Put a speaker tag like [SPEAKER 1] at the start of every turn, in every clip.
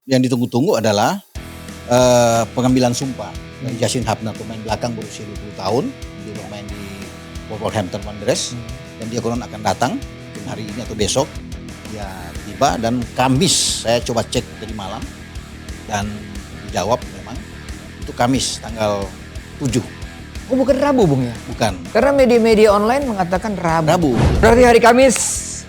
[SPEAKER 1] yang ditunggu-tunggu adalah pengambilan sumpah dari Justin Hubner, pemain belakang berusia 20 tahun. Dia bermain di Wolverhampton Wanderers dan dia konon akan datang mungkin hari ini atau besok. Dia tiba dan Kamis saya coba cek tadi malam dan dijawab memang itu Kamis tanggal 7.
[SPEAKER 2] Oh, bukan Rabu, Bung ya?
[SPEAKER 1] Bukan.
[SPEAKER 2] Karena media-media online mengatakan Rabu.
[SPEAKER 1] Rabu.
[SPEAKER 2] Berarti hari Kamis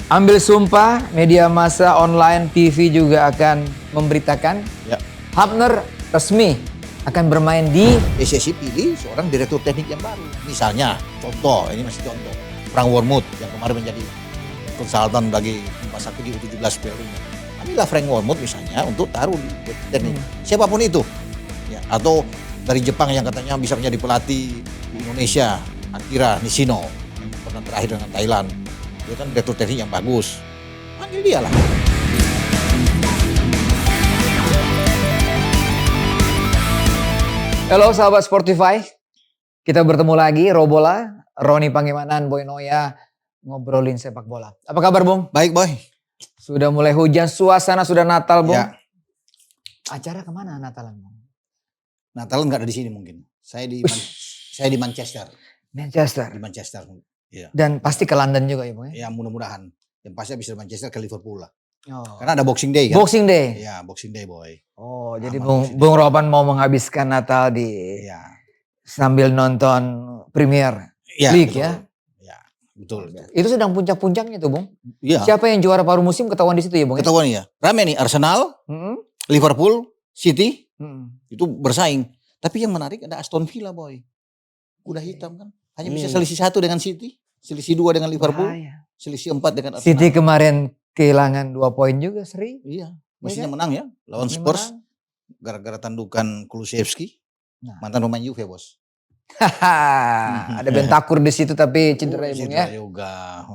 [SPEAKER 2] ambil sumpah, media massa online, TV juga akan memberitakan.
[SPEAKER 1] Ya.
[SPEAKER 2] Hubner resmi akan bermain di
[SPEAKER 1] PSSI pilih seorang direktur teknik yang baru. Misalnya, contoh, ini masih contoh. Frank Wormuth yang kemarin menjadi konsultan bagi Timnas satu di U17 Piala Dunia. Ambillah Frank Wormuth misalnya untuk taruh di teknik. Siapapun itu. Ya, atau dari Jepang yang katanya bisa menjadi pelatih di Indonesia, Akira Nishino, yang pernah terakhir dengan Thailand. Dia kan direktur teknik yang bagus. Panggil dia lah.
[SPEAKER 2] Halo sahabat Sportify, kita bertemu lagi, Robola, Roni Pangimanan, Boy Noya, ngobrolin sepak bola. Apa kabar, Bung?
[SPEAKER 1] Baik, Boy.
[SPEAKER 2] Sudah mulai hujan, suasana sudah Natal, Bung.
[SPEAKER 1] Ya.
[SPEAKER 2] Acara kemana Natalan, Bung?
[SPEAKER 1] Natal nggak ada di sini mungkin. Saya di Manchester.
[SPEAKER 2] Manchester.
[SPEAKER 1] Di Manchester. Ya.
[SPEAKER 2] Dan pasti ke London juga ya, Bung?
[SPEAKER 1] Ya mudah-mudahan. Yang pasti habis dari Manchester ke Liverpool lah.
[SPEAKER 2] Oh.
[SPEAKER 1] Karena ada Boxing Day kan.
[SPEAKER 2] Boxing Day.
[SPEAKER 1] Ya, Boxing Day, Boy.
[SPEAKER 2] Oh, jadi
[SPEAKER 1] Boxing
[SPEAKER 2] Bung Roban mau menghabiskan Natal di
[SPEAKER 1] Ya.
[SPEAKER 2] sambil nonton Premier
[SPEAKER 1] Ya,
[SPEAKER 2] League
[SPEAKER 1] betul.
[SPEAKER 2] ya.
[SPEAKER 1] Ya, betul.
[SPEAKER 2] Itu sedang puncak-puncaknya tuh, Bung.
[SPEAKER 1] Iya.
[SPEAKER 2] Siapa yang juara paruh musim ketahuan di situ ya, Bung?
[SPEAKER 1] Ketahuan ya. Rame nih Arsenal,
[SPEAKER 2] Mm-mm.
[SPEAKER 1] Liverpool, City
[SPEAKER 2] Mm-mm.
[SPEAKER 1] itu bersaing. Tapi yang menarik ada Aston Villa, Boy. Kuda hitam kan. Hanya bisa
[SPEAKER 2] Iya.
[SPEAKER 1] selisih 1 dengan City, selisih 2 dengan Liverpool,
[SPEAKER 2] Bahaya.
[SPEAKER 1] selisih 4 dengan Arsenal.
[SPEAKER 2] City kemarin kehilangan 2 poin juga, Sri.
[SPEAKER 1] Iya,
[SPEAKER 2] Iya
[SPEAKER 1] mestinya
[SPEAKER 2] kan?
[SPEAKER 1] menang ya lawan
[SPEAKER 2] Mestinya
[SPEAKER 1] Spurs
[SPEAKER 2] menang.
[SPEAKER 1] gara-gara tandukan Kulusevski.
[SPEAKER 2] Nah.
[SPEAKER 1] Mantan pemain Juve, Bos.
[SPEAKER 2] Haha, ada Bentakur di situ tapi cedera ya, Bung
[SPEAKER 1] Cedera
[SPEAKER 2] ya.
[SPEAKER 1] juga.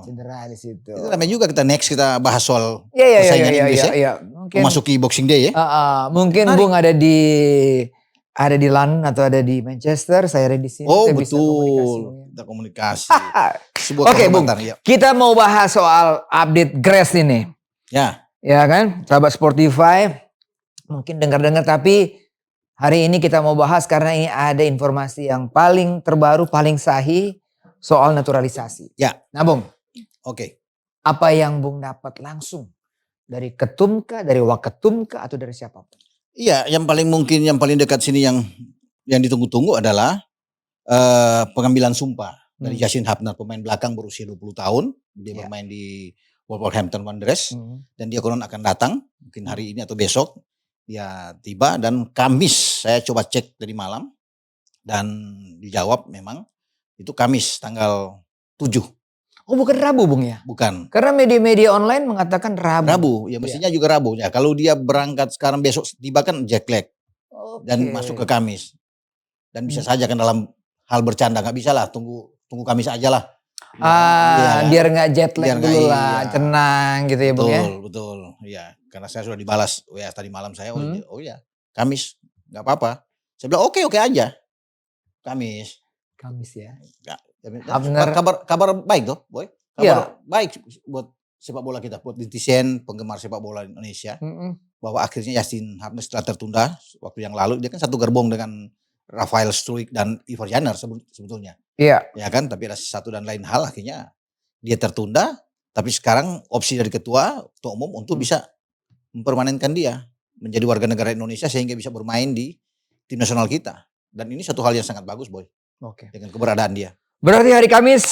[SPEAKER 2] Cedera di situ.
[SPEAKER 1] Itu namanya juga kita bahas soal
[SPEAKER 2] Iya,
[SPEAKER 1] persaingan Inggris ya.
[SPEAKER 2] iya. Mungkin
[SPEAKER 1] Memasuki Boxing Day ya.
[SPEAKER 2] mungkin
[SPEAKER 1] Menarik.
[SPEAKER 2] Bung ada di London atau ada di Manchester, saya ada di sini.
[SPEAKER 1] Oh
[SPEAKER 2] kita bisa komunikasi, Bung,
[SPEAKER 1] betul,
[SPEAKER 2] ya.
[SPEAKER 1] kita komunikasi.
[SPEAKER 2] Haha.
[SPEAKER 1] Sebuah
[SPEAKER 2] Oke, Bung.
[SPEAKER 1] kehormatan, ya.
[SPEAKER 2] Kita mau bahas soal update Grass ini.
[SPEAKER 1] Ya,
[SPEAKER 2] Ya kan, sahabat Sportify mungkin dengar-dengar, tapi hari ini kita mau bahas karena ini ada informasi yang paling terbaru, paling sahih soal naturalisasi.
[SPEAKER 1] ya,
[SPEAKER 2] Nah, Bung,
[SPEAKER 1] oke.
[SPEAKER 2] apa yang Bung dapat langsung dari ketum kah, dari waketum kah, atau dari siapapun?
[SPEAKER 1] Iya, yang paling dekat sini yang ditunggu-tunggu adalah pengambilan sumpah dari Justin Hubner, pemain belakang berusia 20 tahun. Dia bermain di Wolverhampton Wanderers dan dia konon akan datang mungkin hari ini atau besok. Dia tiba dan Kamis saya coba cek tadi malam dan dijawab memang itu Kamis tanggal 7.
[SPEAKER 2] Oh, bukan Rabu, Bung ya?
[SPEAKER 1] Bukan.
[SPEAKER 2] Karena media-media online mengatakan Rabu.
[SPEAKER 1] Rabu, ya mestinya juga Rabu. Ya, kalau dia berangkat sekarang besok tiba kan jet lag dan masuk ke Kamis. Dan bisa saja kan dalam hal bercanda, nggak bisa lah tunggu Kamis aja lah.
[SPEAKER 2] Biar nggak jet lag dulu lah,
[SPEAKER 1] iya.
[SPEAKER 2] tenang gitu ya, Bung ya.
[SPEAKER 1] Betul. Iya, karena saya sudah dibalas tadi malam saya. Oh iya, Kamis nggak apa-apa. Saya bilang oke aja. Kamis
[SPEAKER 2] ya.
[SPEAKER 1] Ya, kabar baik toh, Boy. Kabar baik buat sepak bola kita, buat netizen, penggemar sepak bola Indonesia. Bahwa akhirnya Justin Hubner setelah tertunda waktu yang lalu, dia kan satu gerbong dengan Rafael Struijk dan Ivar Janner sebetulnya.
[SPEAKER 2] Iya.
[SPEAKER 1] Ya kan, tapi ada satu dan lain hal akhirnya dia tertunda. Tapi sekarang opsi dari ketua umum untuk bisa mempermanenkan dia menjadi warga negara Indonesia sehingga bisa bermain di tim nasional kita. Dan ini satu hal yang sangat bagus, Boy.
[SPEAKER 2] Oke.
[SPEAKER 1] Dengan keberadaan dia.
[SPEAKER 2] Berarti hari Kamis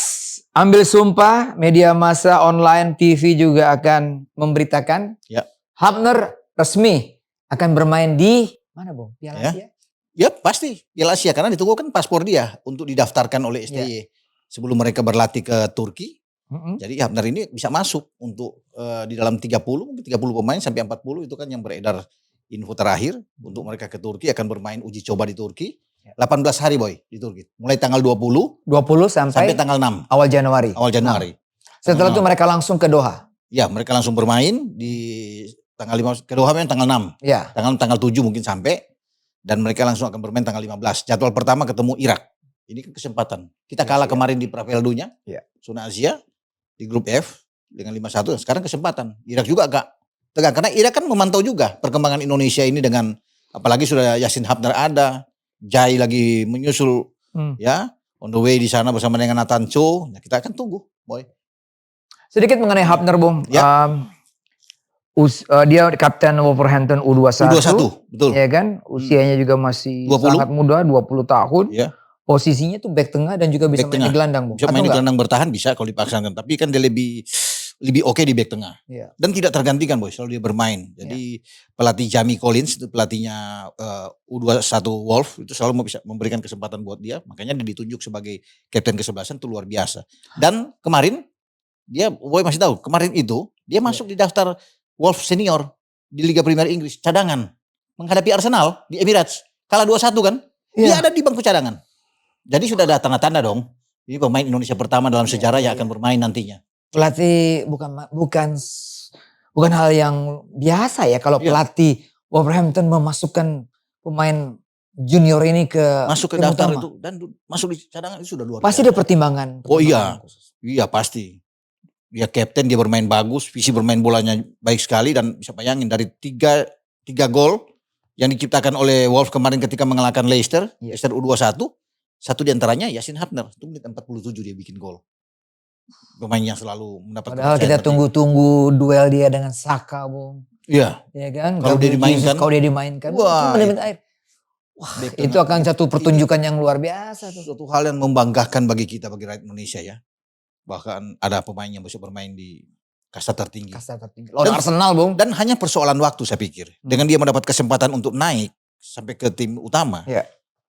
[SPEAKER 2] ambil sumpah, media massa online, TV juga akan memberitakan.
[SPEAKER 1] Ya.
[SPEAKER 2] Hubner resmi akan bermain di mana, Bung? Piala Asia?
[SPEAKER 1] Ya pasti Piala Asia karena ditunggu kan paspor dia untuk didaftarkan oleh STY sebelum mereka berlatih ke Turki. Jadi Hubner ini bisa masuk untuk di dalam 30 pemain sampai 40 itu kan yang beredar info terakhir untuk mereka ke Turki akan bermain uji coba di Turki. 18 hari, Boy, di Turki. Mulai tanggal 20 sampai tanggal 6
[SPEAKER 2] awal Januari. Setelah itu mereka langsung ke Doha.
[SPEAKER 1] Ya, mereka langsung bermain di tanggal 5 ke Doha memang tanggal 6.
[SPEAKER 2] Ya.
[SPEAKER 1] Tanggal 7 mungkin sampai dan mereka langsung akan bermain tanggal 15. Jadwal pertama ketemu Irak. Ini kan kesempatan. Kita kalah kemarin di Piala Dunia. Zona Asia di grup F dengan 5-1. Sekarang kesempatan. Irak juga agak tegang. Karena Ira kan memantau juga perkembangan Indonesia ini dengan apalagi sudah Yasin Hapner ada, Jai lagi menyusul ya, on the way di sana bersama dengan Nathan Cho. Nah, kita akan tunggu, Boy.
[SPEAKER 2] Sedikit mengenai Hapner, Bung.
[SPEAKER 1] Ya.
[SPEAKER 2] Dia kapten Wolverhampton U21.
[SPEAKER 1] U21, betul.
[SPEAKER 2] Ya kan? Usianya juga masih
[SPEAKER 1] 20.
[SPEAKER 2] sangat muda, 20 tahun.
[SPEAKER 1] Ya.
[SPEAKER 2] Posisinya tuh back tengah dan juga bisa main di gelandang, Bung.
[SPEAKER 1] Bisa main di gelandang bertahan bisa kalau dipaksakan, tapi kan dia lebih oke di back tengah.
[SPEAKER 2] Ya.
[SPEAKER 1] Dan tidak tergantikan, Boy, selalu dia bermain. Jadi pelatih Jamie Collins itu pelatihnya U21 Wolf itu selalu bisa memberikan kesempatan buat dia, makanya dia ditunjuk sebagai kapten ke-11 itu luar biasa. Dan kemarin dia, Boy masih tahu, kemarin itu dia masuk di daftar Wolf senior di Liga Premier Inggris cadangan menghadapi Arsenal di Emirates. Kalah 2-1 kan? Dia ada di bangku cadangan. Jadi sudah ada tanda-tanda dong. Ini pemain Indonesia pertama dalam sejarah yang akan bermain nantinya.
[SPEAKER 2] Pelatih bukan hal yang biasa ya kalau pelatih Wolverhampton memasukkan pemain junior ini
[SPEAKER 1] masuk ke daftar utama. Itu dan masuk di cadangan itu sudah luar biasa.
[SPEAKER 2] Pasti ada pertimbangan.
[SPEAKER 1] Oh iya. Iya pasti. Dia kapten, dia bermain bagus, visi bermain bolanya baik sekali dan bisa bayangin dari tiga gol yang diciptakan oleh Wolves kemarin ketika mengalahkan Leicester, Leicester U21, satu diantaranya Yasin Hapner, itu menit 47 dia bikin gol. Pemain yang selalu mendapat
[SPEAKER 2] padahal kita tunggu-tunggu duel dia dengan Saka, Bung.
[SPEAKER 1] Iya.
[SPEAKER 2] Ya kan?
[SPEAKER 1] Kalau dia dimainkan.
[SPEAKER 2] Wah, itu akan satu pertunjukan yang luar biasa.
[SPEAKER 1] Suatu hal yang membanggakan bagi kita, bagi rakyat Indonesia ya. Bahkan ada pemain yang bisa bermain di kasta tertinggi.
[SPEAKER 2] Lawan Arsenal, Bung.
[SPEAKER 1] Dan hanya persoalan waktu saya pikir. Dengan dia mendapat kesempatan untuk naik sampai ke tim utama.
[SPEAKER 2] Ya.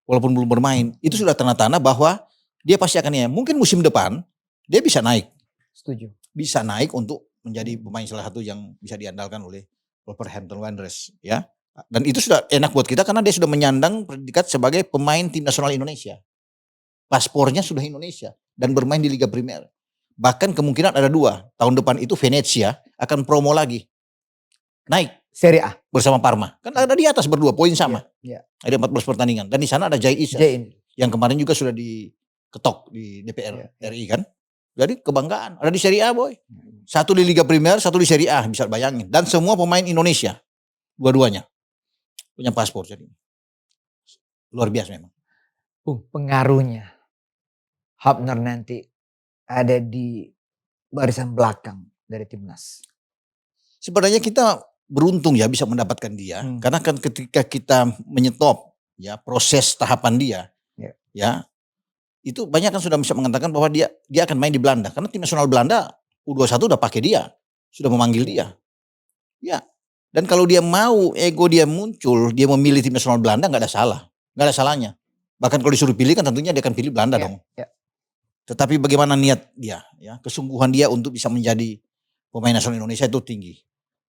[SPEAKER 1] Walaupun belum bermain. Itu sudah tanda-tanda bahwa dia pasti akan ya. Mungkin musim depan dia bisa naik.
[SPEAKER 2] Setuju.
[SPEAKER 1] Bisa naik untuk menjadi pemain salah satu yang bisa diandalkan oleh Wolverhampton Wanderers. Ya. Dan itu sudah enak buat kita karena dia sudah menyandang predikat sebagai pemain tim nasional Indonesia. Paspornya sudah Indonesia. Dan bermain di Liga Primer. Bahkan kemungkinan ada 2. Tahun depan itu Venezia akan promo lagi. Naik.
[SPEAKER 2] Serie A.
[SPEAKER 1] Bersama Parma. Kan ada di atas berdua, poin sama.
[SPEAKER 2] Ya.
[SPEAKER 1] Ada 14 pertandingan. Dan di sana ada Jai Isa. Yang kemarin juga sudah diketok di DPR RI kan. Jadi kebanggaan. Ada di Serie A, Boy. Satu di Liga Primer, satu di Serie A. Bisa bayangin. Dan semua pemain Indonesia. Dua-duanya. Punya paspor. Jadi luar biasa memang.
[SPEAKER 2] Pengaruhnya Hapner nanti ada di barisan belakang dari timnas.
[SPEAKER 1] Sebenarnya kita beruntung ya bisa mendapatkan dia. Karena kan ketika kita menyetop ya proses tahapan dia. Ya. Itu banyak kan sudah bisa mengatakan bahwa dia akan main di Belanda. Karena tim nasional Belanda U21 udah pakai dia. Sudah memanggil dia. Ya. Dan kalau dia mau ego dia muncul, dia memilih tim nasional Belanda gak ada salah. Gak ada salahnya. Bahkan kalau disuruh pilih kan tentunya dia akan pilih Belanda dong. Ya. Tetapi bagaimana niat dia, ya kesungguhan dia untuk bisa menjadi pemain nasional Indonesia itu tinggi.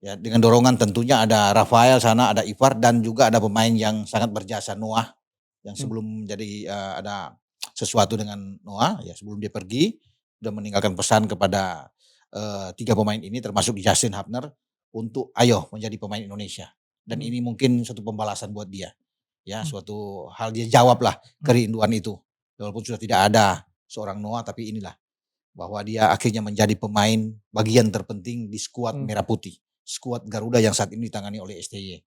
[SPEAKER 1] Ya, dengan dorongan tentunya ada Rafael sana, ada Ivar dan juga ada pemain yang sangat berjasa Noah yang sebelum jadi ada sesuatu dengan Noah ya sebelum dia pergi sudah meninggalkan pesan kepada 3 pemain ini termasuk Yasin Hapner untuk ayo menjadi pemain Indonesia dan ini mungkin suatu pembalasan buat dia ya suatu hal dia jawablah kerinduan itu walaupun sudah tidak ada seorang Noah tapi inilah bahwa dia akhirnya menjadi pemain bagian terpenting di skuad Merah Putih, skuad Garuda yang saat ini ditangani oleh STY.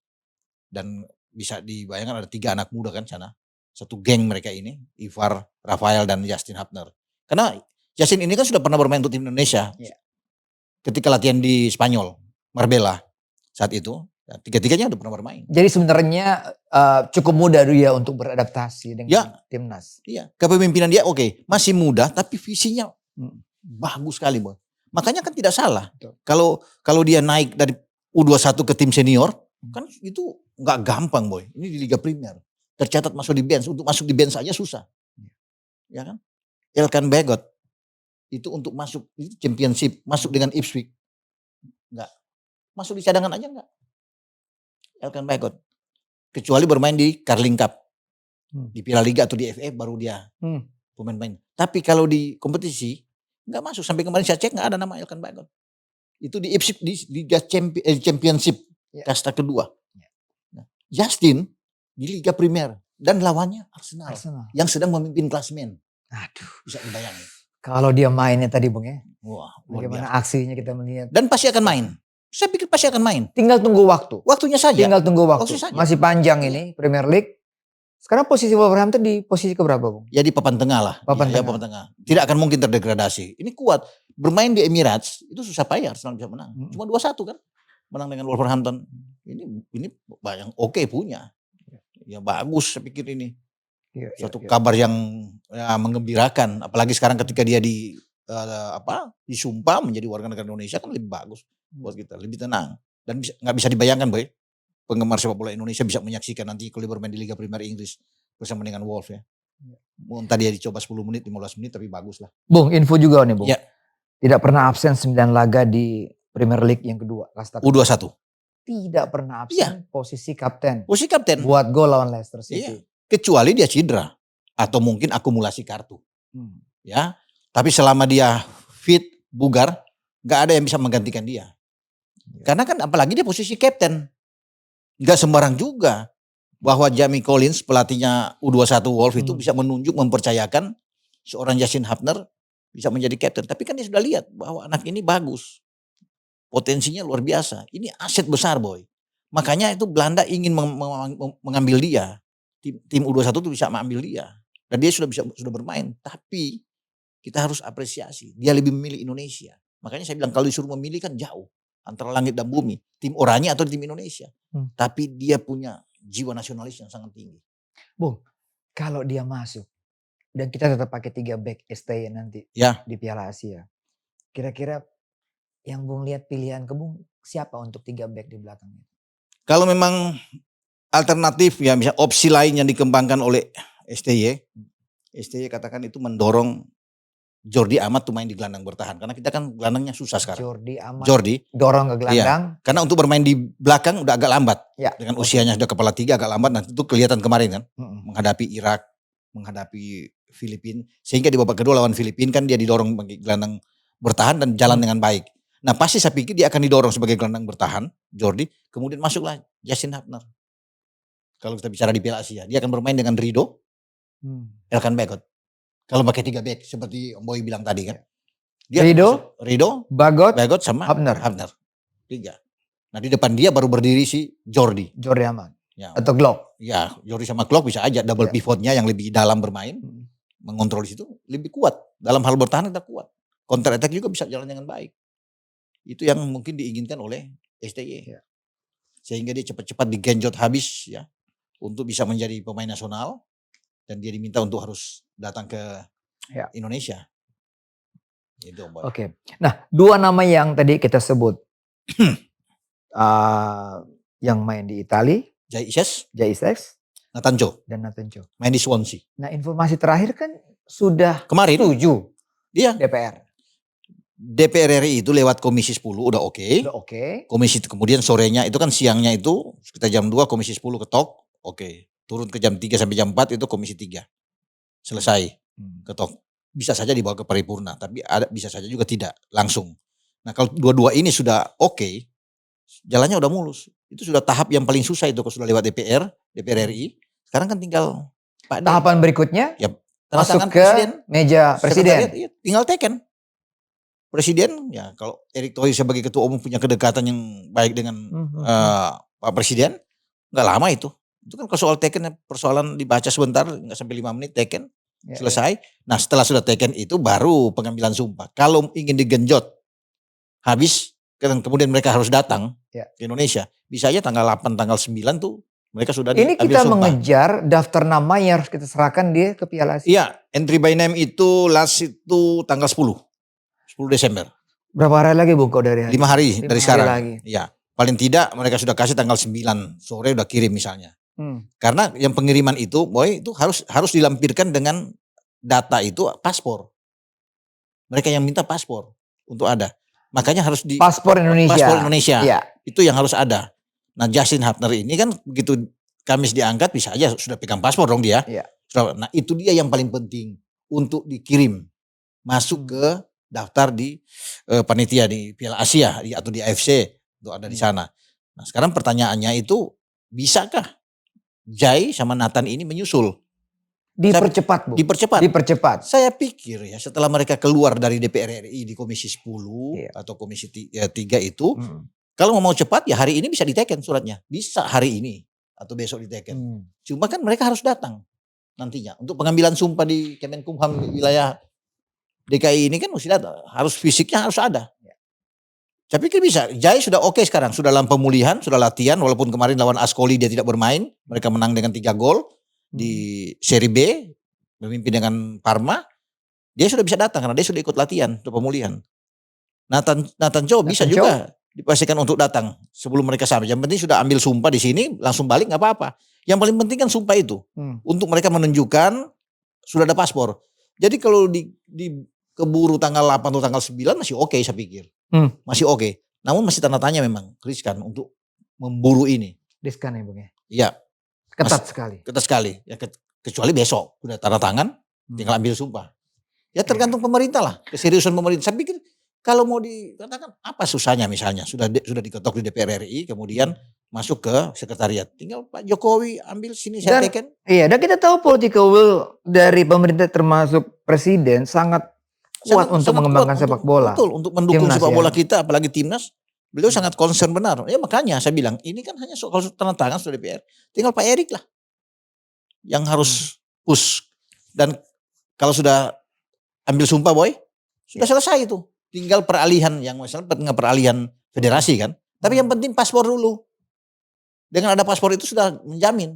[SPEAKER 1] Dan bisa dibayangkan ada 3 anak muda kan sana. Satu geng mereka ini, Ivar, Rafael dan Yasin Hapner. Karena Yasin ini kan sudah pernah bermain untuk tim Indonesia. Ketika latihan di Spanyol, Marbella saat itu. Tiga-tiganya udah pernah bermain.
[SPEAKER 2] Jadi sebenarnya cukup mudah dia untuk beradaptasi dengan timnas.
[SPEAKER 1] Iya, kepemimpinan dia oke, masih muda tapi visinya bagus sekali, Boy. Makanya kan tidak salah. Kalau dia naik dari U21 ke tim senior, kan itu nggak gampang, Boy. Ini di Liga Primer. Tercatat masuk di bench, untuk masuk di bench saja susah. Ya kan? Elkan Bagot itu untuk masuk itu championship, masuk dengan Ipswich. Enggak. Masuk di cadangan aja enggak. Elkan Bagot. Kecuali bermain di Carling Cup. Di Piala Liga atau di FA baru dia pemain-pemain. Tapi kalau di kompetisi enggak masuk. Sampai kemarin saya cek enggak ada nama Elkan Bagot. Itu di Ipswich di Liga Championship kasta kedua. Nah, Justin di Liga Primer dan lawannya Arsenal. Yang sedang memimpin klasemen.
[SPEAKER 2] Aduh,
[SPEAKER 1] bisa dibayangin.
[SPEAKER 2] Kalau dia mainnya tadi, Bung ya.
[SPEAKER 1] Wah,
[SPEAKER 2] bagaimana aksinya kita melihat.
[SPEAKER 1] Dan pasti akan main. Saya pikir pasti akan main.
[SPEAKER 2] Tinggal tunggu waktu.
[SPEAKER 1] Waktunya saja.
[SPEAKER 2] Tinggal tunggu waktu.
[SPEAKER 1] Waktu saja.
[SPEAKER 2] Masih panjang ini Premier League. Sekarang posisi Wolverhampton di posisi keberapa, Bung?
[SPEAKER 1] Ya di papan tengah lah.
[SPEAKER 2] Papan
[SPEAKER 1] Ya,
[SPEAKER 2] tengah.
[SPEAKER 1] papan tengah. Tidak akan mungkin terdegradasi. Ini kuat. Bermain di Emirates itu susah payah Arsenal bisa menang. Cuma 2-1 kan. Menang dengan Wolverhampton. Ini yang oke punya. Ya bagus saya pikir ini. Suatu kabar yang menggembirakan. Apalagi sekarang ketika dia disumpah menjadi warga negara Indonesia kan lebih bagus buat kita, lebih tenang. Dan nggak bisa dibayangkan, Boy, penggemar sepak bola Indonesia bisa menyaksikan nanti kalau dia bermain di Liga Premier Inggris bersama dengan Wolves ya. Entah dia dicoba 10 menit, 15 menit tapi bagus lah.
[SPEAKER 2] Bung, info juga nih, Bung.
[SPEAKER 1] Ya.
[SPEAKER 2] Tidak pernah absen 9 laga di Premier League yang kedua.
[SPEAKER 1] U21.
[SPEAKER 2] Tidak pernah absen posisi kapten.
[SPEAKER 1] Posisi kapten.
[SPEAKER 2] Buat gol lawan Leicester City.
[SPEAKER 1] Iya. Kecuali dia cedera atau mungkin akumulasi kartu. Ya. Tapi selama dia fit, bugar, nggak ada yang bisa menggantikan dia. Karena kan apalagi dia posisi kapten. Nggak sembarang juga bahwa Jamie Collins, pelatihnya U21 Wolves itu bisa menunjuk, mempercayakan seorang Justin Hapner bisa menjadi kapten. Tapi kan dia sudah lihat bahwa anak ini bagus. Potensinya luar biasa. Ini aset besar, Boy. Makanya itu Belanda ingin mengambil dia. Tim U21 itu bisa mengambil dia. Dan dia sudah bermain. Tapi kita harus apresiasi. Dia lebih memilih Indonesia. Makanya saya bilang kalau disuruh memilih kan jauh. Antara langit dan bumi. Tim Oranye atau tim Indonesia. Tapi dia punya jiwa nasionalis yang sangat tinggi.
[SPEAKER 2] Bung, kalau dia masuk. Dan kita tetap pakai 3 back STY nanti.
[SPEAKER 1] Ya.
[SPEAKER 2] Di Piala Asia. Kira-kira yang Bung lihat pilihan ke Bung siapa untuk 3 back di belakangnya?
[SPEAKER 1] Kalau memang alternatif ya misalnya opsi lain yang dikembangkan oleh STY katakan itu mendorong Jordi Amat tuh main di gelandang bertahan. Karena kita kan gelandangnya susah sekarang. Jordi
[SPEAKER 2] dorong ke gelandang.
[SPEAKER 1] Iya. Karena untuk bermain di belakang udah agak lambat.
[SPEAKER 2] Ya.
[SPEAKER 1] Dengan usianya sudah kepala 3 agak lambat. Nah itu kelihatan kemarin kan. Menghadapi Irak, menghadapi Filipina. Sehingga di babak kedua lawan Filipina kan dia didorong sebagai gelandang bertahan dan jalan dengan baik. Nah pasti saya pikir dia akan didorong sebagai gelandang bertahan, Jordi. Kemudian masuklah Justin Hapner. Kalau kita bicara di Piala Asia, dia akan bermain dengan Rido, Elkan Bagot. Kalau pakai 3 back seperti Om Boy bilang tadi kan. Dia Rido, Bagot sama Hapner. 3. Nah di depan dia baru berdiri si Jordi
[SPEAKER 2] Amat.
[SPEAKER 1] Ya.
[SPEAKER 2] Atau Glock.
[SPEAKER 1] Ya, Jordi sama Glock bisa aja double pivotnya yang lebih dalam bermain. Mengontrol di situ lebih kuat. Dalam hal bertahan kita kuat. Counter attack juga bisa jalan dengan baik. Itu yang mungkin diinginkan oleh STY.
[SPEAKER 2] Ya.
[SPEAKER 1] Sehingga dia cepat-cepat digenjot habis ya. Untuk bisa menjadi pemain nasional. Dan dia diminta untuk harus datang ke Indonesia. Itu,
[SPEAKER 2] Oke. Nah 2 nama yang tadi kita sebut. Yang main di Italia.
[SPEAKER 1] Jai Ises.
[SPEAKER 2] Natanjo.
[SPEAKER 1] Main di Swansea.
[SPEAKER 2] Nah informasi terakhir kan sudah
[SPEAKER 1] kemarin
[SPEAKER 2] setuju.
[SPEAKER 1] Iya. DPR RI itu lewat Komisi 10 udah oke. Komisi kemudian sorenya itu kan siangnya itu sekitar jam 2 Komisi 10 ketok. Oke. Turun ke jam 3 sampai jam 4 itu Komisi 3. Selesai. Ketok. Bisa saja dibawa ke paripurna. Tapi bisa saja juga tidak langsung. Nah kalau dua-dua ini sudah oke. Jalannya udah mulus. Itu sudah tahap yang paling susah itu. Kalau sudah lewat DPR RI. Sekarang kan tinggal Pak
[SPEAKER 2] tahapan berikutnya.
[SPEAKER 1] Ya,
[SPEAKER 2] masuk ke meja presiden.
[SPEAKER 1] Iya, tinggal teken. Presiden ya kalau Erick Thohir sebagai ketua umum punya kedekatan yang baik dengan Pak Presiden. Gak lama itu. Itu kan kalau soal teken persoalan dibaca sebentar. Gak sampai 5 menit teken. Selesai. Nah setelah sudah teken itu baru pengambilan sumpah. Kalau ingin digenjot habis. Kemudian mereka harus datang ke Indonesia. Bisa aja tanggal 8, tanggal 9 tuh mereka sudah
[SPEAKER 2] ini kita sumpah. Mengejar daftar nama yang harus kita serahkan dia ke Piala Asia.
[SPEAKER 1] Iya, entry by name itu last itu tanggal 10 Desember.
[SPEAKER 2] Berapa hari lagi Bu kok dari hari?
[SPEAKER 1] 5 hari dari sekarang.
[SPEAKER 2] Lagi.
[SPEAKER 1] Iya, paling tidak mereka sudah kasih tanggal 9 sore udah kirim misalnya. Karena yang pengiriman itu, Boy, itu harus dilampirkan dengan data itu paspor. Mereka yang minta paspor untuk ada. Makanya harus di
[SPEAKER 2] paspor Indonesia.
[SPEAKER 1] Ya. Itu yang harus ada. Nah Justin Hapner ini kan begitu Kamis diangkat bisa aja sudah pegang paspor dong dia.
[SPEAKER 2] Ya.
[SPEAKER 1] Nah itu dia yang paling penting untuk dikirim masuk ke daftar di panitia di Piala Asia atau di AFC untuk ada di sana. Nah sekarang pertanyaannya itu bisakah Jai sama Nathan ini menyusul?
[SPEAKER 2] Dipercepat Bu. Dipercepat.
[SPEAKER 1] Saya pikir ya setelah mereka keluar dari DPR RI di Komisi 10 atau Komisi 3 itu Kalau mau cepat ya hari ini bisa diteken suratnya. Bisa hari ini atau besok diteken. Cuma kan mereka harus datang nantinya. Untuk pengambilan sumpah di Kemenkumham wilayah DKI ini kan mesti datang. Harus fisiknya harus ada. Saya pikir bisa. Jai sudah oke sekarang. Sudah dalam pemulihan, sudah latihan. Walaupun kemarin lawan Ascoli dia tidak bermain. Mereka menang dengan 3 gol di Serie B. Memimpin dengan Parma. Dia sudah bisa datang karena dia sudah ikut latihan untuk pemulihan. Nathan Cho bisa juga dipastikan untuk datang sebelum mereka sampai. Yang penting sudah ambil sumpah di sini, langsung balik nggak apa-apa. Yang paling penting kan sumpah itu untuk mereka menunjukkan sudah ada paspor. Jadi kalau di keburu tanggal 8 atau tanggal 9 masih oke saya pikir, masih oke. Namun masih tanda tanya memang riskan untuk memburu ini.
[SPEAKER 2] Riskan ya Bung ya.
[SPEAKER 1] Iya.
[SPEAKER 2] Ketat sekali.
[SPEAKER 1] Ketat sekali. Ya, kecuali besok udah tanda tangan, tinggal ambil sumpah. Ya tergantung pemerintah lah, keseriusan pemerintah. Saya pikir kalau mau dikatakan apa susahnya misalnya sudah diketok di DPR RI kemudian masuk ke sekretariat. Tinggal Pak Jokowi ambil sini saya teken.
[SPEAKER 2] Iya, dan kita tahu political will dari pemerintah termasuk presiden sangat kuat untuk mengembangkan sepak bola.
[SPEAKER 1] Betul, untuk mendukung sepak bola kita apalagi timnas. Beliau sangat concern benar. Ya makanya saya bilang ini kan hanya soal tanda tangan sudah DPR. Tinggal Pak Erik lah yang harus push. Dan kalau sudah ambil sumpah boy, sudah selesai itu. Tinggal peralihan yang misalnya peralihan federasi kan. Tapi yang penting paspor dulu. Dengan ada paspor itu sudah menjamin.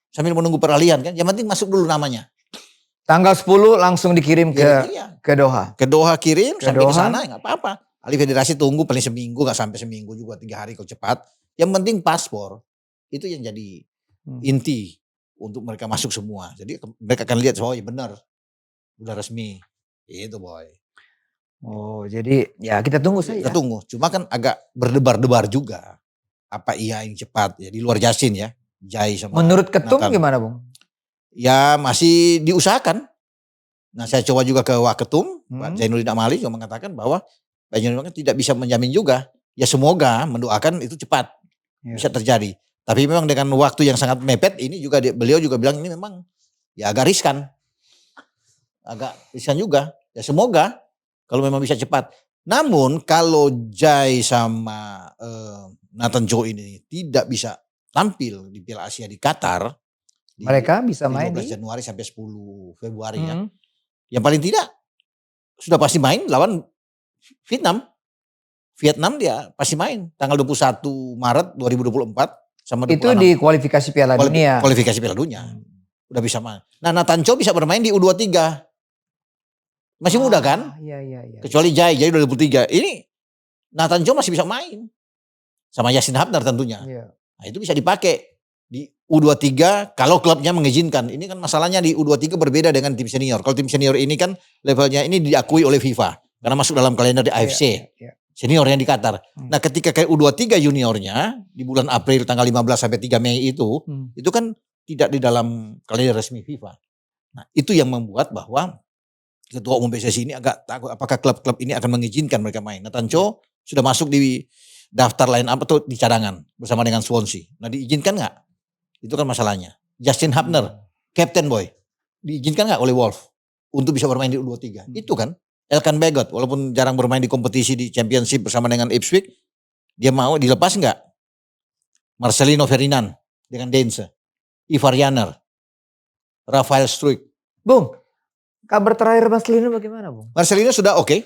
[SPEAKER 1] Sambil menunggu peralihan kan. Yang penting masuk dulu namanya.
[SPEAKER 2] Tanggal 10 langsung dikirim ke Doha.
[SPEAKER 1] Ke Doha kirim sampai ke sana nggak apa-apa. Ahli federasi tunggu paling seminggu, nggak sampai seminggu juga 3 hari kalau cepat. Yang penting paspor itu yang jadi inti untuk mereka masuk semua. Jadi mereka akan lihat oh ya benar, udah resmi. Itu boy.
[SPEAKER 2] Oh jadi ya kita tunggu saja.
[SPEAKER 1] Kita tunggu. Cuma kan agak berdebar-debar juga. Apa iya yang cepat ya di luar Jasin ya. Jai sama.
[SPEAKER 2] Menurut Ketum gimana Bung?
[SPEAKER 1] Ya masih diusahakan. Nah saya coba juga ke Waketum, Pak Zainuddin Amali juga mengatakan bahwa Pak Zainuddin tidak bisa menjamin juga. Ya semoga mendoakan itu cepat bisa terjadi. Tapi memang dengan waktu yang sangat mepet ini juga beliau juga bilang ini memang ya agak riskan. Agak riskan juga. Ya semoga kalau memang bisa cepat. Namun kalau Jai sama Nathan Cho ini tidak bisa tampil di Piala Asia di Qatar.
[SPEAKER 2] Mereka bisa main
[SPEAKER 1] 15 Januari sampai 10 Februari ya. Yang paling tidak sudah pasti main lawan Vietnam. Vietnam dia pasti main tanggal 21 Maret 2024 sama 26.
[SPEAKER 2] Itu di kualifikasi Piala Dunia.
[SPEAKER 1] Kualifikasi Piala Dunia. Udah bisa main. Nah Nathan Cho bisa bermain di U23. Masih muda kan?
[SPEAKER 2] Iya.
[SPEAKER 1] Kecuali Jai 2023. Ini Nathan Cho masih bisa main. Sama Yasin Hapner tentunya.
[SPEAKER 2] Iya.
[SPEAKER 1] Nah itu bisa dipakai di U23 kalau klubnya mengizinkan. Ini kan masalahnya di U23 berbeda dengan tim senior. Kalau tim senior ini kan levelnya ini diakui oleh FIFA. Karena masuk dalam kalender di AFC.
[SPEAKER 2] Iya.
[SPEAKER 1] Senior yang di Qatar. Nah ketika kayak U23 juniornya di bulan April tanggal 15 sampai 3 Mei itu kan tidak di dalam kalender resmi FIFA. Nah itu yang membuat bahwa Ketua Umum PSSI ini agak takut apakah klub-klub ini akan mengizinkan mereka main. Nathan Cho sudah masuk di daftar line up atau di cadangan bersama dengan Swansea. Nah diizinkan nggak? Itu kan masalahnya. Justin Hapner, Captain Boy, diizinkan nggak oleh Wolf untuk bisa bermain di U23? Itu kan. Elkan Bagot, walaupun jarang bermain di kompetisi di Championship bersama dengan Ipswich, dia mau dilepas nggak? Marcelino Ferdinand dengan Dense, Ivar Janer, Rafael Struijk.
[SPEAKER 2] Bung. Kabar terakhir Marcelino bagaimana Bung?
[SPEAKER 1] Marcelino sudah oke.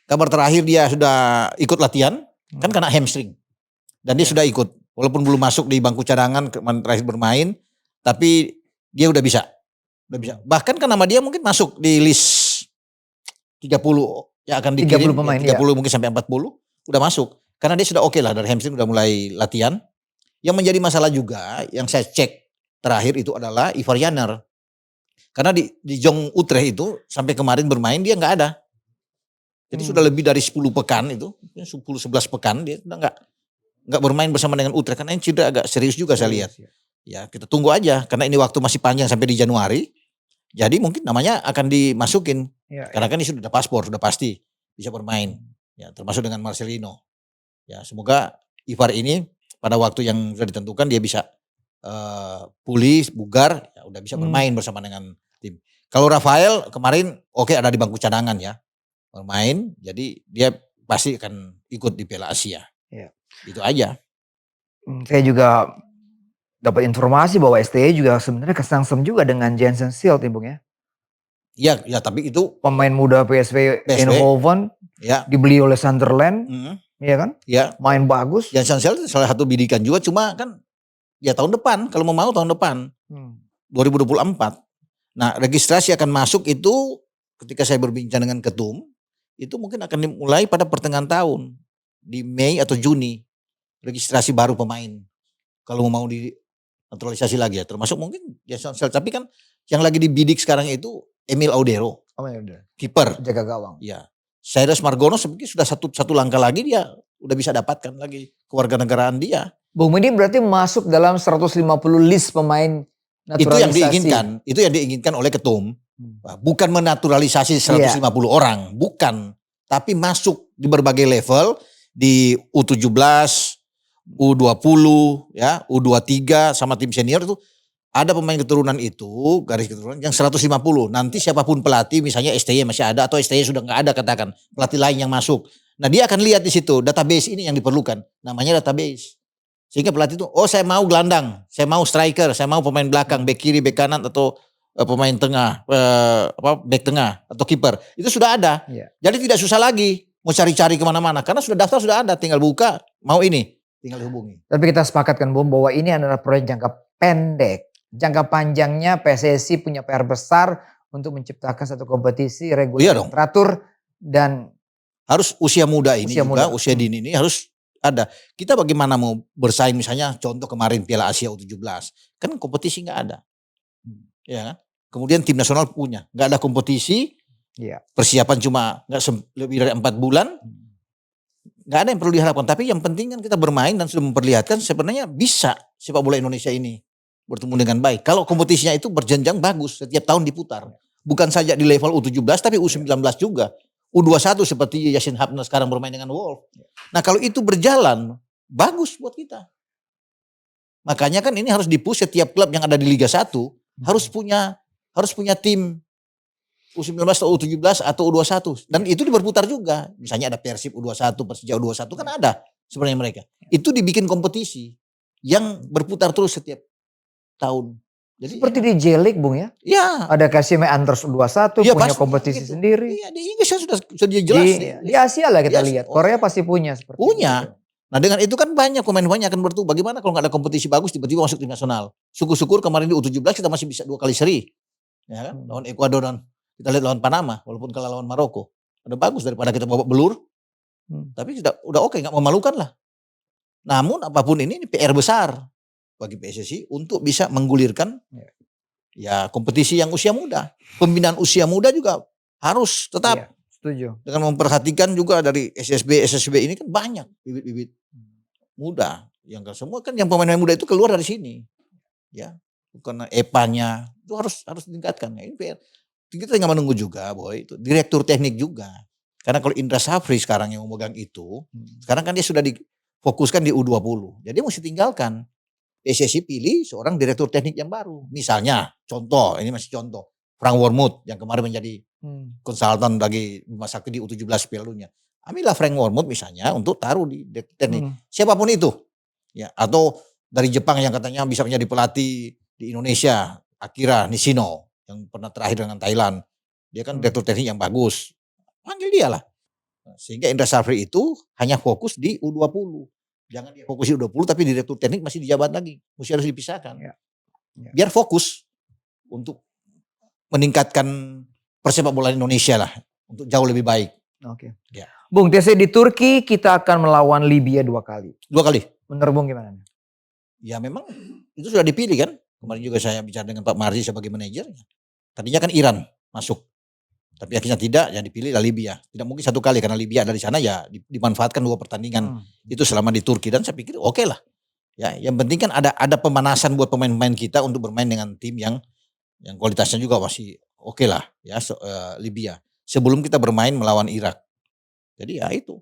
[SPEAKER 1] Kabar terakhir dia sudah ikut latihan. Kan kena hamstring. Dan dia sudah ikut. Walaupun belum masuk di bangku cadangan terakhir bermain. Tapi dia udah bisa. Bahkan kan nama dia mungkin masuk di list 30 yang akan dikirim.
[SPEAKER 2] 30 pemain
[SPEAKER 1] 30 mungkin sampai 40. Udah masuk. Karena dia sudah oke lah dari hamstring udah mulai latihan. Yang menjadi masalah juga yang saya cek terakhir itu adalah Ivar Janer. Karena di Jong Utrecht itu sampai kemarin bermain dia nggak ada. Jadi sudah lebih dari 10 pekan itu, 10-11 pekan dia sudah nggak bermain bersama dengan Utrecht karena ini cedera agak serius juga saya lihat. Ya kita tunggu aja karena ini waktu masih panjang sampai di Januari. Jadi mungkin namanya akan dimasukin. Karena kan ini sudah ada paspor, sudah pasti bisa bermain. Ya termasuk dengan Marcelino. Ya semoga Ivar ini pada waktu yang sudah ditentukan dia bisa pulih, bugar, ya udah bisa bermain bersama dengan tim. Kalau Rafael kemarin oke ada di bangku cadangan ya bermain, jadi dia pasti akan ikut di Piala Asia.
[SPEAKER 2] Ya.
[SPEAKER 1] Itu aja.
[SPEAKER 2] Saya juga dapat informasi bahwa STY juga sebenarnya kesangsem juga dengan Jensen Silt nih Bung ya.
[SPEAKER 1] Iya, ya tapi itu
[SPEAKER 2] Pemain muda PSV
[SPEAKER 1] PSV,
[SPEAKER 2] Eindhoven
[SPEAKER 1] ya.
[SPEAKER 2] dibeli oleh Sunderland, ya kan?
[SPEAKER 1] Ya.
[SPEAKER 2] Main bagus.
[SPEAKER 1] Jensen Silt salah satu bidikan juga, cuma kan ya tahun depan, kalau mau tahun depan 2024. Nah, registrasi akan masuk itu ketika saya berbincang dengan ketum, itu mungkin akan dimulai pada pertengahan tahun di Mei atau Juni, registrasi baru pemain. Kalau mau di naturalisasi lagi ya, termasuk mungkin Jensen Silt. Tapi kan yang lagi dibidik sekarang itu Emil Audero, kiper,
[SPEAKER 2] jaga gawang.
[SPEAKER 1] Ya, Cyrus Margono sebenarnya sudah satu langkah lagi dia udah bisa dapatkan lagi kewarganegaraan dia.
[SPEAKER 2] Bung, ini berarti masuk dalam 150 list pemain naturalisasi.
[SPEAKER 1] Itu yang diinginkan oleh ketum. Bukan menaturalisasi 150 orang, bukan. Tapi masuk di berbagai level, di U17, U20, ya, U23 sama tim senior itu ada pemain keturunan itu, garis keturunan yang 150. Nanti siapapun pelatih, misalnya STY masih ada atau STY sudah nggak ada katakan, pelatih lain yang masuk. Nah, dia akan lihat di situ database ini yang diperlukan. Namanya database. Sehingga pelatih itu, oh saya mau gelandang, saya mau striker, saya mau pemain belakang, bek kiri, bek kanan atau pemain tengah, bek tengah atau kiper. Itu sudah ada. Jadi tidak susah lagi mau cari-cari kemana-mana karena sudah daftar sudah ada, tinggal buka, mau ini, tinggal dihubungi.
[SPEAKER 2] Tapi kita sepakatkan Bung bahwa ini adalah proyek jangka pendek. Jangka panjangnya PSSI punya PR besar untuk menciptakan satu kompetisi reguler teratur dan
[SPEAKER 1] harus usia muda ini usia dini ini harus ada. Kita bagaimana mau bersaing misalnya contoh kemarin Piala Asia U17. Kan kompetisi nggak ada. Ya kan? Kemudian tim nasional punya, nggak ada kompetisi. Persiapan cuma lebih dari 4 bulan. Nggak ada yang perlu diharapkan. Tapi yang penting kan kita bermain dan sudah memperlihatkan sebenarnya bisa sepak bola Indonesia ini bertemu dengan baik. Kalau kompetisinya itu berjenjang bagus, setiap tahun diputar. Bukan saja di level U17 tapi U19 juga. U21 seperti Yasin Hapner sekarang bermain dengan Wolf. Nah kalau itu berjalan, bagus buat kita. Makanya kan ini harus dipush setiap klub yang ada di Liga 1 harus punya tim U19 atau U17 atau U21. Dan itu diberputar juga. Misalnya ada Persib U21, Persija U21 kan ada sebenarnya mereka. Itu dibikin kompetisi yang berputar terus setiap tahun.
[SPEAKER 2] Jadi seperti di J-League Bung ya?
[SPEAKER 1] Iya.
[SPEAKER 2] Ada Kasime Antlers U21 punya kompetisi sendiri.
[SPEAKER 1] Iya, di Inggris kan sudah jelas.
[SPEAKER 2] Di Asia lah kita lihat. Korea pasti punya seperti itu.
[SPEAKER 1] Nah dengan itu kan banyak pemain-pemain akan bertumbuh. Bagaimana kalau nggak ada kompetisi bagus tiba-tiba masuk tim nasional. Syukur-syukur kemarin di U17 kita masih bisa 2 kali seri. Ya kan? Lawan Ekuador dan kita lihat lawan Panama. Walaupun kalah lawan Maroko. Udah bagus daripada kita babak belur. Tapi udah oke, nggak memalukan lah. Namun apapun ini PR besar bagi PSSI untuk bisa menggulirkan ya kompetisi yang usia muda. Pembinaan usia muda juga harus tetap
[SPEAKER 2] setuju.
[SPEAKER 1] Dengan memperhatikan juga dari SSB ini kan banyak bibit-bibit muda. Yang semua kan yang pemain muda itu keluar dari sini. Ya, karena EPA-nya itu harus ditingkatkan. Ini PR. Kita tinggal menunggu juga, Boy, itu direktur teknik juga. Karena kalau Indra Safri sekarang yang memegang itu, sekarang kan dia sudah difokuskan di U20. Jadi mesti tinggalkan. PSSI pilih seorang direktur teknik yang baru. Misalnya, contoh, ini masih contoh. Frank Wormuth yang kemarin menjadi konsultan bagi Bima Sakti di U17 Piala Dunia. Ambillah Frank Wormuth misalnya untuk taruh di teknik. Siapapun itu. Ya, atau dari Jepang yang katanya bisa menjadi pelatih di Indonesia, Akira Nishino yang pernah terakhir dengan Thailand. Dia kan direktur teknik yang bagus. Panggil dia lah. Sehingga Indra Safri itu hanya fokus di U20. Jangan dia fokus di U20 tapi direktur teknik masih dijabat lagi. Mesti harus dipisahkan. Biar fokus untuk meningkatkan persepak bola Indonesia lah. Untuk jauh lebih baik.
[SPEAKER 2] Oke. Bung, TC di Turki kita akan melawan Libya 2 kali.
[SPEAKER 1] 2 kali?
[SPEAKER 2] Menurut Bung gimana?
[SPEAKER 1] Ya memang itu sudah dipilih kan. Kemarin juga saya bicara dengan Pak Marzi sebagai manajer. Tadinya kan Iran masuk. Tapi akhirnya tidak, yang dipilih adalah Libya. Tidak mungkin 1 kali karena Libya ada di sana ya dimanfaatkan 2 pertandingan itu selama di Turki dan saya pikir oke lah. Ya, yang penting kan ada pemanasan buat pemain-pemain kita untuk bermain dengan tim yang kualitasnya juga masih oke lah ya Libya. Sebelum kita bermain melawan Irak. Jadi ya itu.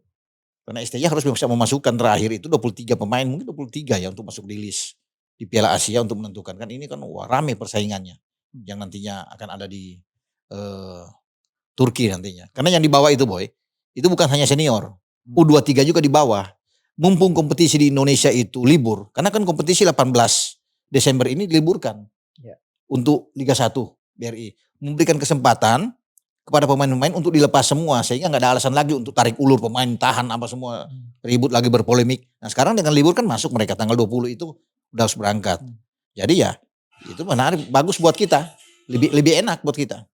[SPEAKER 1] Karena STY harus bisa memasukkan terakhir itu 23 pemain, mungkin 23 ya untuk masuk di list di Piala Asia untuk menentukan. Kan ini kan rame persaingannya yang nantinya akan ada di Turki nantinya. Karena yang di bawah itu Boy, itu bukan hanya senior. U23 juga di bawah. mumpung kompetisi di Indonesia itu libur, karena kan kompetisi 18 Desember ini diliburkan
[SPEAKER 2] Ya.
[SPEAKER 1] untuk Liga 1 BRI, memberikan kesempatan kepada pemain-pemain untuk dilepas semua sehingga nggak ada alasan lagi untuk tarik ulur pemain, tahan apa semua, ribut lagi berpolemik. Nah sekarang dengan libur kan masuk mereka tanggal 20 itu udah harus berangkat. Jadi ya itu menarik, bagus buat kita, lebih enak buat kita.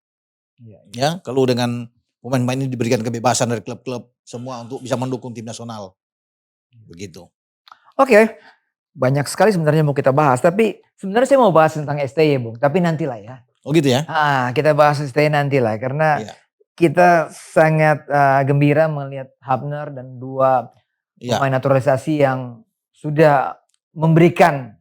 [SPEAKER 1] Ya kalau dengan pemain-pemain ini diberikan kebebasan dari klub-klub semua untuk bisa mendukung tim nasional, begitu.
[SPEAKER 2] Oke, banyak sekali sebenarnya mau kita bahas, tapi sebenarnya saya mau bahas tentang STY, Bung, tapi nantilah ya.
[SPEAKER 1] Oh gitu ya?
[SPEAKER 2] Kita bahas STY nantilah karena
[SPEAKER 1] Iya.
[SPEAKER 2] kita sangat gembira melihat Hafner dan 2
[SPEAKER 1] Iya.
[SPEAKER 2] pemain naturalisasi yang sudah memberikan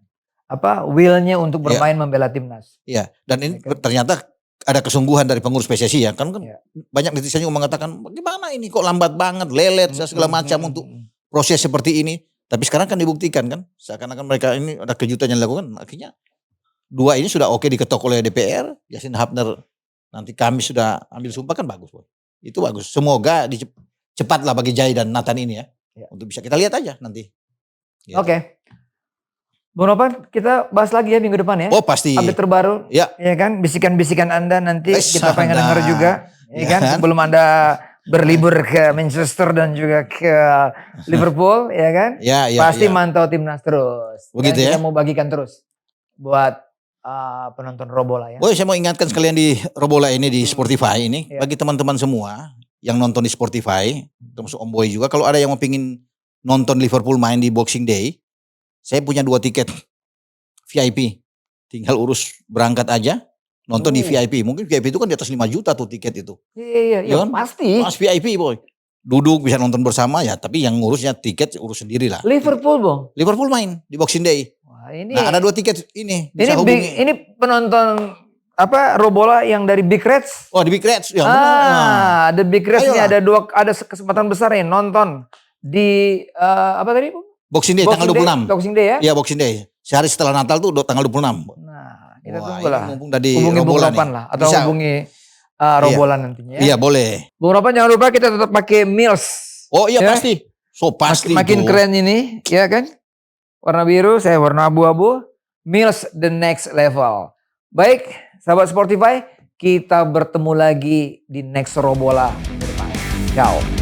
[SPEAKER 2] will-nya untuk bermain membela timnas.
[SPEAKER 1] Iya, dan ini ternyata ada kesungguhan dari pengurus PSSI ya. Kan banyak netizen yang mengatakan bagaimana ini kok lambat banget, lelet segala macam untuk proses seperti ini. Tapi sekarang kan dibuktikan kan, seakan-akan mereka ini ada kejutan yang dilakukan. Akhirnya 2 ini sudah oke diketok oleh DPR, Yassin Hafner nanti Kamis sudah ambil sumpah kan bagus, Boy. Itu bagus. Semoga cepatlah bagi Jai dan Nathan ini ya. Untuk bisa kita lihat aja nanti. Gitu.
[SPEAKER 2] Oke. Bung Novan, kita bahas lagi ya minggu depan ya.
[SPEAKER 1] Oh pasti.
[SPEAKER 2] Update terbaru. Ya kan, bisikan-bisikan Anda nanti kita pengen dengar juga. Ya kan, sebelum Anda berlibur ke Manchester dan juga ke Liverpool, ya kan? Pasti mantau timnas terus.
[SPEAKER 1] Begitu ya.
[SPEAKER 2] Kita mau bagikan terus buat penonton Robola ya.
[SPEAKER 1] Saya mau ingatkan sekalian di Robola ini di Spotify ini bagi teman-teman semua yang nonton di Spotify, termasuk Om Boy juga, kalau ada yang mau pingin nonton Liverpool main di Boxing Day, saya punya 2 tiket VIP. Tinggal urus berangkat aja, nonton di VIP. Mungkin VIP itu kan di atas 5 juta tuh tiket itu.
[SPEAKER 2] Iya,
[SPEAKER 1] kan?
[SPEAKER 2] Pasti.
[SPEAKER 1] Mas VIP, Boy. Duduk bisa nonton bersama ya, tapi yang ngurusnya tiket urus sendiri lah.
[SPEAKER 2] Liverpool, Bung.
[SPEAKER 1] Liverpool main di Boxing Day.
[SPEAKER 2] Ini,
[SPEAKER 1] ada 2 tiket ini. Bisa hubungi.
[SPEAKER 2] Ini penonton Robola yang dari Big Reds.
[SPEAKER 1] Oh, di Big Reds. Ya,
[SPEAKER 2] ada Big Reds nih, ada kesempatan besar nih nonton di apa tadi, Bung?
[SPEAKER 1] Boxing Day tanggal 26.
[SPEAKER 2] Boxing Day ya?
[SPEAKER 1] Iya, Boxing Day. Sehari setelah Natal tuh tanggal 26.
[SPEAKER 2] Nah, kita tunggu lah.
[SPEAKER 1] Hubungi
[SPEAKER 2] Bung Ropan lah atau bisa hubungi Robola nantinya ya.
[SPEAKER 1] Iya, boleh.
[SPEAKER 2] Bung Ropan jangan lupa kita tetap pakai Mills.
[SPEAKER 1] Oh iya ya? Pasti. So pasti.
[SPEAKER 2] Makin keren ini, ya kan? Warna biru, saya warna abu-abu. Mills the next level. Baik, sahabat Sportify, kita bertemu lagi di next Robola minggu depan. Ciao.